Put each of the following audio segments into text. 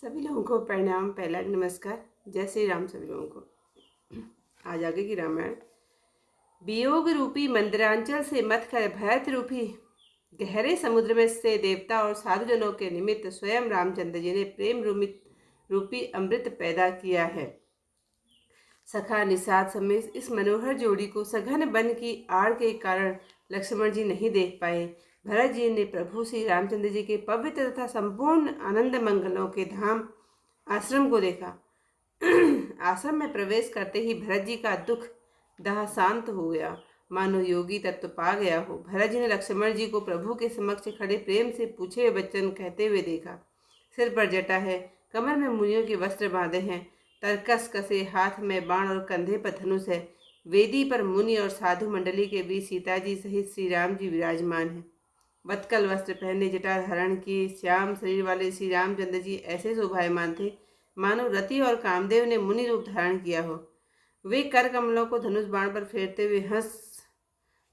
सभी लोगों को प्रणाम। पहला नमस्कार। जय श्री राम सभी लोगों को। आज आगे की रामायण। वियोग रूपी मंदिरांचल से मत कर भरत रूपी गहरे समुद्र में से देवता और साधुजनों के निमित्त स्वयं रामचंद्र जी ने प्रेम रूपी अमृत पैदा किया है। सखा निषाद समेत इस मनोहर जोड़ी को सघन वन की आड़ के कारण लक्ष्मण जी नहीं देख पाए। भरत जी ने प्रभु श्री रामचंद्र जी के पवित्र तथा संपूर्ण आनंद मंगलों के धाम आश्रम को देखा। आश्रम में प्रवेश करते ही भरत जी का दुख दाह शांत हो गया, मानो योगी तत्व पा गया हो। भरत जी ने लक्ष्मण जी को प्रभु के समक्ष खड़े प्रेम से पूछे हुए वचन कहते हुए देखा। सिर पर जटा है, कमर में मुनियों के वस्त्र बांधे हैं, तरकस कसे हाथ में बाण और कंधे पर धनुष है। वेदी पर मुनि और साधु मंडली के बीच सीता जी सहित श्री राम जी विराजमान हैं। वत्कल वस्त्र पहने जटा धारण किए श्याम शरीर वाले श्री रामचंद्र जी ऐसे शोभायमान थे मानो रति और कामदेव ने मुनि रूप धारण किया हो। वे कर कमलों को धनुष बाण पर फेरते हुए हंस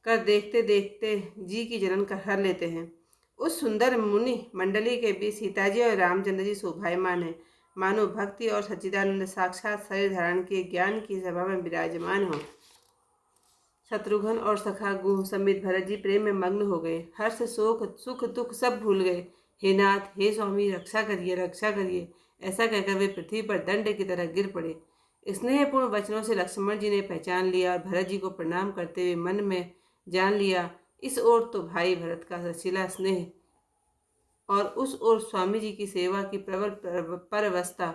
कर देखते देखते जी की जलन कर हर लेते हैं। उस सुंदर मुनि मंडली के बीच सीता जी और रामचंद्र जी शोभायमान है, मानो भक्ति और सच्चिदानंद साक्षात शरीर धारण किए ज्ञान की सभा में विराजमान हो। शत्रुघ्न और सखा गुह समेत भरत जी प्रेम में मग्न हो गए। हर्ष शोक सुख दुख सब भूल गए। हे नाथ, हे स्वामी, रक्षा करिए, रक्षा करिए, ऐसा कहकर वे पृथ्वी पर दंड की तरह गिर पड़े। स्नेहपूर्ण वचनों से लक्ष्मण जी ने पहचान लिया और भरत जी को प्रणाम करते हुए मन में जान लिया, इस ओर तो भाई भरत का सचिला स्नेह और उस ओर स्वामी जी की सेवा की प्रबल परवस्ता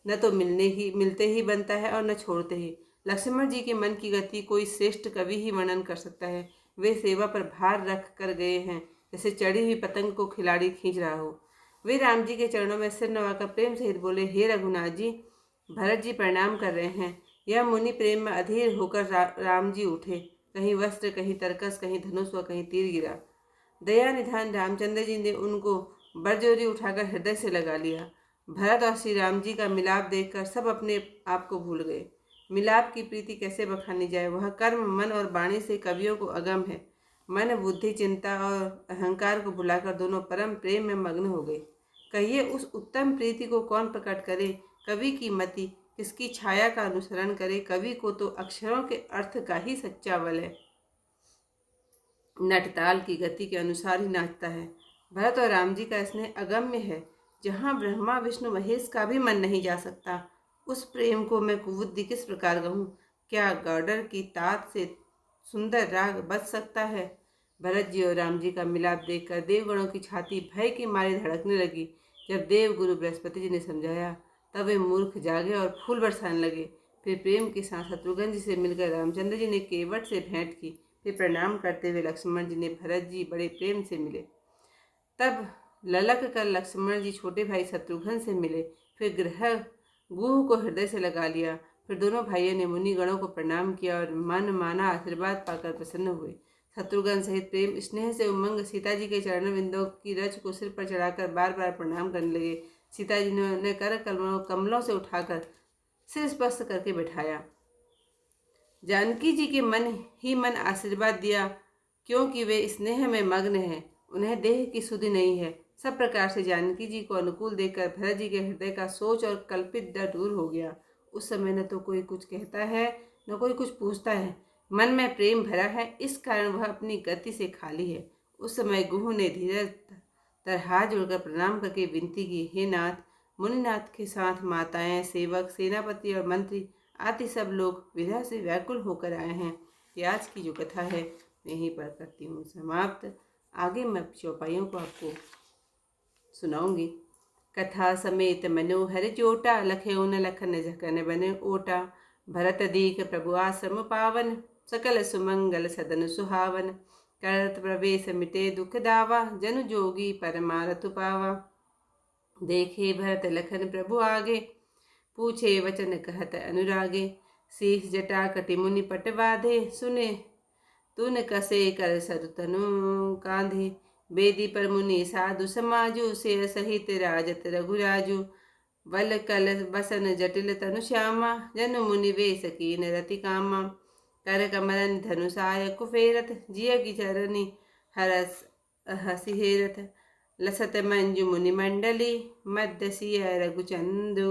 न तो मिलते ही बनता है और न छोड़ते ही। लक्ष्मण जी के मन की गति कोई श्रेष्ठ कवि ही वर्णन कर सकता है। वे सेवा पर भार रख कर गए हैं, जैसे चढ़ी हुई पतंग को खिलाड़ी खींच रहा हो। वे राम जी के चरणों में सिर नवाकर प्रेम सहित बोले, हे रघुनाथ जी, भरत जी प्रणाम कर रहे हैं। यह मुनि प्रेम में अधीर होकर राम जी उठे। कहीं वस्त्र, कहीं तरकस, कहीं धनुष व कहीं तीर गिरा। दया निधान रामचंद्र जी ने उनको बरजोरी उठाकर हृदय से लगा लिया। भरत और श्री राम जी का मिलाप देखकर सब अपने आप को भूल गए। मिलाप की प्रीति कैसे बखानी जाए, वह कर्म मन और वाणी से कवियों को अगम है। मन बुद्धि चिंता और अहंकार को भुलाकर दोनों परम प्रेम में मग्न हो गए। कहिए उस उत्तम प्रीति को कौन प्रकट करे। कवि की मति किसकी छाया का अनुसरण करे। कवि को तो अक्षरों के अर्थ का ही सच्चा बल है, नटताल की गति के अनुसार ही नाचता है। भरत और राम जी का स्नेह अगम्य है, जहाँ ब्रह्मा विष्णु महेश का भी मन नहीं जा सकता। उस प्रेम को मैं कुबुद्धि किस प्रकार कहूँ। क्या गौडर की तात से सुंदर राग बच सकता है। भरत जी और राम जी का मिलाप देखकर देवगणों की छाती भय के मारे धड़कने लगी। जब देव गुरु बृहस्पति जी ने समझाया, तब वे मूर्ख जागे और फूल बरसाने लगे। फिर प्रेम के साथ शत्रुघ्न जी से मिलकर रामचंद्र जी ने केवट से भेंट की। फिर प्रणाम करते हुए लक्ष्मण जी ने भरत जी बड़े प्रेम से मिले। तब ललक कर लक्ष्मण जी छोटे भाई शत्रुघ्न से मिले। फिर गुह को हृदय से लगा लिया। फिर दोनों भाइयों ने मुनि गणों को प्रणाम किया और मन माना आशीर्वाद पाकर प्रसन्न हुए। शत्रुघ्न सहित प्रेम स्नेह से उमंग सीता जी के चरण बिंदों की रच को सिर पर चढ़ाकर बार बार प्रणाम करने लगे। सीता जी ने उन्हें कर कमलों से उठाकर सिर स्पर्श करके बैठाया। जानकी जी के मन ही मन आशीर्वाद दिया, क्योंकि वे स्नेह में मग्न हैं, उन्हें देह की सुधि नहीं है। सब प्रकार से जानकी जी को अनुकूल देखकर भरत जी के हृदय का सोच और कल्पित डर दूर हो गया। उस समय न तो कोई कुछ कहता है, न कोई कुछ पूछता है। मन में प्रेम भरा है, इस कारण वह अपनी गति से खाली है। उस समय गुह ने धीरज तर हाथ जोड़कर प्रणाम करके विनती की, हे नाथ, मुनिनाथ के साथ माताएं, सेवक, सेनापति और मंत्री आदि सब लोग विधा से व्याकुल होकर आए हैं। कि आज की जो कथा है मैं यहीं पर करती हूँ समाप्त। आगे मैं चौपाइयों को आपको सुनाऊंगी। कथा समेत मनोहर जोटा, लखे उन लखन झकन बने ओटा। भरत दीख प्रभु आश्रम पावन, सकल सुमंगल सदन सुहावन। करत प्रवेश मिटे दुख दावा, जनु जोगी परमारथ पावा। देखे भरत लखन प्रभु आगे, पूछे वचन कहत अनुरागे। शीश जटा कटि मुनि पट बाधे, सुने तुन कसे कर सरतनु कांधे। बेदी पर मुनि साधु समाजु, से सहित राजत रघुराजु। बल कल बसन जटिल तनु श्यामा, जनु मुनि वेश कीन रति कामा। कर कमलन धनुषाय कुफेरत, जिय की चरनी हरस हसी हेरत। लसत मंजु मुनि मंडली मध्य सिय रघुचंदु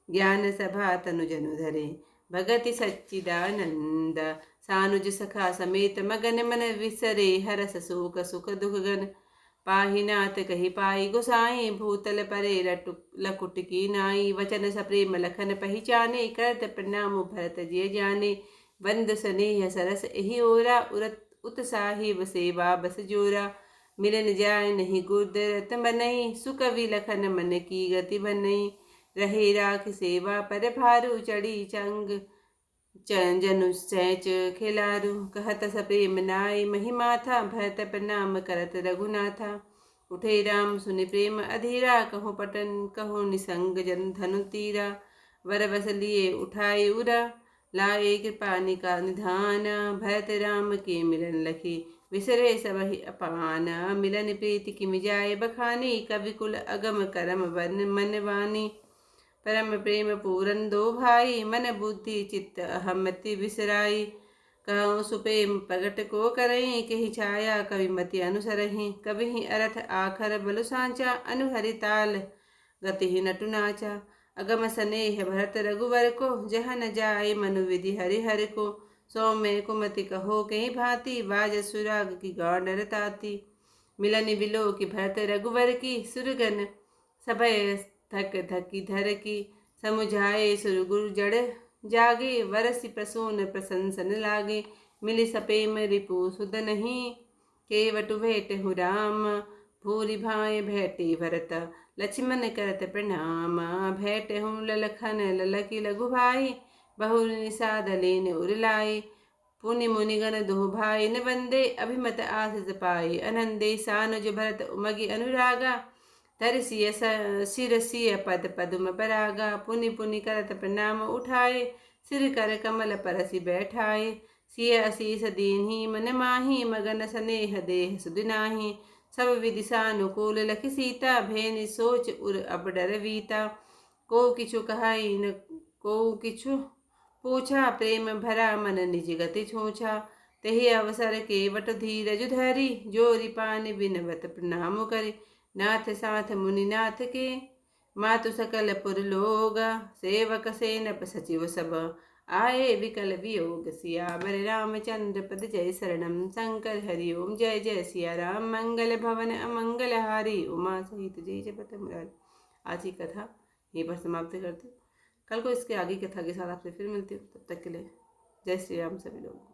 ज्ञान सभा तनु जनु धरे भगति सच्चिदानंद सानुज सखा समेत मगन मन विसरे हरस शोक सुख दुख गन पाहि नाथ कही पाई गोसाई भूतल परे लकुट की नाई वचन सप्रेम लखन पहिचाने करत प्रणाम भरत जिय जाने बंद स्नेह सरस एहि ओरा उरत उत्साही सेवा बस जोरा मिलन जाय नहीं गुरदरत बनई सुकवि लखन मन की गति बनई रहे राख सेवा पर भारू चढ़ी चंग जनु सैच खिलारू कहत सप्रेम नाय महिमा था भरत प्रणाम करत रघुनाथा उठे राम सुनि प्रेम अधीरा कहो पटन कहो निसंग जन धनु तीरा वर बस लिए उठाए उरा लाए कृपा निका निधान भरत राम के मिलन लखी विसरे सबहि अपाना मिलन प्रीति की मिजाए बखानी कवि कुल अगम करम वन मन वानी परम प्रेम पूरन दो भाई मन बुद्धि चित्त अहमति विसराई कहूँ सुप्रेम प्रगट को करही कही छाया कवि मति अनुसरही कवि ही अरथ आखर बलु सांचा अनुहरि ताल गति ही नटु नाचा अगम स्नेह भरत रघुवर को जह न जाए मनु विधि हरि हरि को सौम्य कुमति कहो कहीं भांति बाज सुराग की गौर ताती मिलन बिलो की भरत रघुवर की सुरगन सभय थक थकी धर की समुझाए सुर गुरु जड़ जागे वरसि प्रसून प्रशंसन लागे मिली सपेम रिपु सुद नहीं केवटु भेट हु राम भूरि भाई भेटे भरत लक्ष्मण करत प्रणाम भेट हूँ ललखन ललकी लघु भाई बहु निषाद लेन उरलाए पुनि मुनिगण दो भाई न वंदे अभिमत आशीष पाए अनंदे सानुज भरत उमगी अनुरागा तरसिय सिरसिय पद पदुम परागा पुनि पुनि करत प्रणाम उठाए सिर कर कमल परसि बैठाए सिय असीस दीन्ही मन माही मगन स्नेह देह सुदिनाही सब विधि सानुकूल लखि सीता भेनि सोच उर अब डर वीता को किछु कहाई न को किछु पूछा प्रेम भरा मन निज गति छूछा तेहि अवसर केवट धीरज धरी जोरि पानि बिनवत प्रणाम करि नाथ साथ मुनिनाथ के मातु सकल पुर लोग सेवक सेनप सचिव सब आए विकल वियोग सियावर रामचंद्र पद जय शरणम शंकर हरि ओम जय जय सिया राम मंगल भवन अमंगल हारी उमा सहित जय जपत मुरारी। आज की कथा यहीं पर समाप्त करती हूँ। कल को इसके आगे कथा के साथ आपसे फिर मिलती हूँ। तब तक के लिए जय श्री राम सभी लोग।